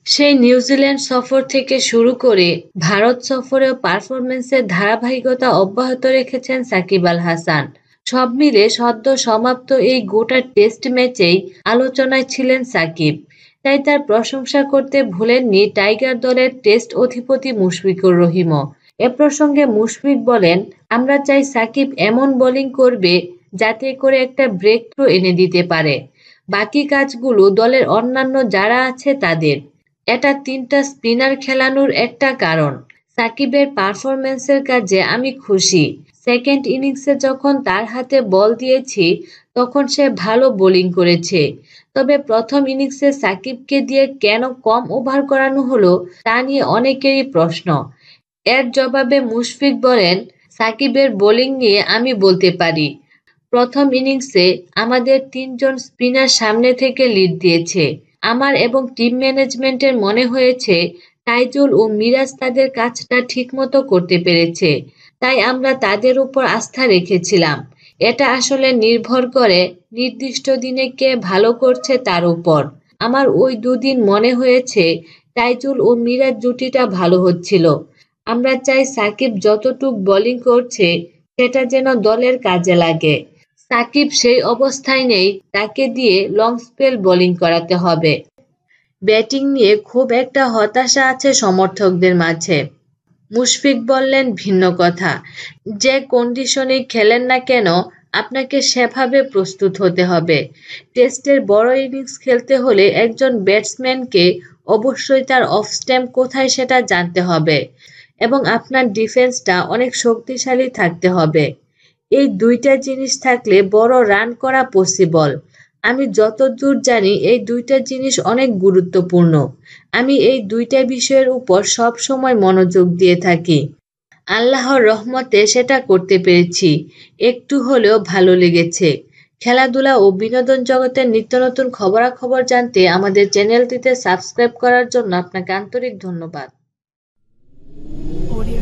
সেই নিউজিল্যান্ড সফর থেকে শুরু করে ভারত সফরেও পারফরম্যান্সের ধারাবাহিকতা অব্যাহত রেখেছেন সাকিব আল হাসান। সব মিলে সদ্য সমাপ্ত এই গোটা টেস্ট ম্যাচেই আলোচনায় ছিলেন সাকিব। তাই তার প্রশংসা করতে ভুলেননি টাইগার দলের টেস্ট অধিপতি মুশফিকুর রহিমও। এ প্রসঙ্গে মুশফিক বলেন, আমরা চাই সাকিব এমন বোলিং করবে যাতে করে একটা ব্রেক থ্রু এনে দিতে পারে। বাকি কাজগুলো দলের অন্যান্য যারা আছে তাদের। এটা ৩টা স্পিনার খেলানোর একটা কারণ। সাকিবের পারফরম্যান্সের কাজে আমি খুশি। সেকেন্ড ইনিংসে যখন তার হাতে বল দিয়েছি তখন সে ভালো বোলিং করেছে। তবে প্রথম ইনিংসে সাকিবকে দিয়ে কেন কম ওভার করানো হলো তা নিয়ে অনেকেরই প্রশ্ন। এর জবাবে মুশফিক বলেন, সাকিবের বোলিং নিয়ে আমি বলতে পারি, প্রথম ইনিংসে আমাদের ৩ জন স্পিনার সামনে থেকে লিড দিয়েছে। আমার এবং টিম ম্যানেজমেন্টের মনে হয়েছে তাইজুল ও মিরাজ তাদের কাজটা ঠিকমতো করতে পেরেছে। তাই আমরা তাদের উপর আস্থা রেখেছিলাম। এটা আসলে নির্ভর করে নির্দিষ্ট দিনে কে ভালো করছে তার উপর। আমার ওই দুদিন মনে হয়েছে তাইজুল ও মিরাজ জুটিটা ভালো হচ্ছিল। আমরা চাই সাকিব যতটুক বোলিং করছে সেটা যেন দলের কাজে লাগে। সাকিব সেই অবস্থায় নেই, তাকে দিয়ে লং স্পেল বোলিং করাতে হবে। ব্যাটিং নিয়ে খুব একটা হতাশা আছে সমর্থকদের মাঝে। মুশফিক বললেন ভিন্ন কথা। যে কন্ডিশনেই খেলেন না কেন আপনাকে সেভাবে প্রস্তুত হতে হবে। টেস্টের বড় ইনিংস খেলতে হলে একজন ব্যাটসম্যানকে অবশ্যই তার অফ স্ট্যাম্প কোথায় সেটা জানতে হবে এবং আপনার ডিফেন্সটা অনেক শক্তিশালী থাকতে হবে। এই দুইটা জিনিস থাকলে বড় রান করা পসিবল। আমি যতদূর জানি এই দুইটা জিনিস অনেক গুরুত্বপূর্ণ। আমি এই দুইটা বিষয়ের উপর সব সময় মনোযোগ দিয়ে থাকি। আল্লাহর রহমতে সেটা করতে পেরেছি। একটু হলেও ভালো লেগেছে। খেলাধুলা ও বিনোদন জগতের নিত্য নতুন খবরাখবর জানতে আমাদের চ্যানেলটিতে সাবস্ক্রাইব করার জন্য আপনাকে আন্তরিক ধন্যবাদ। Audio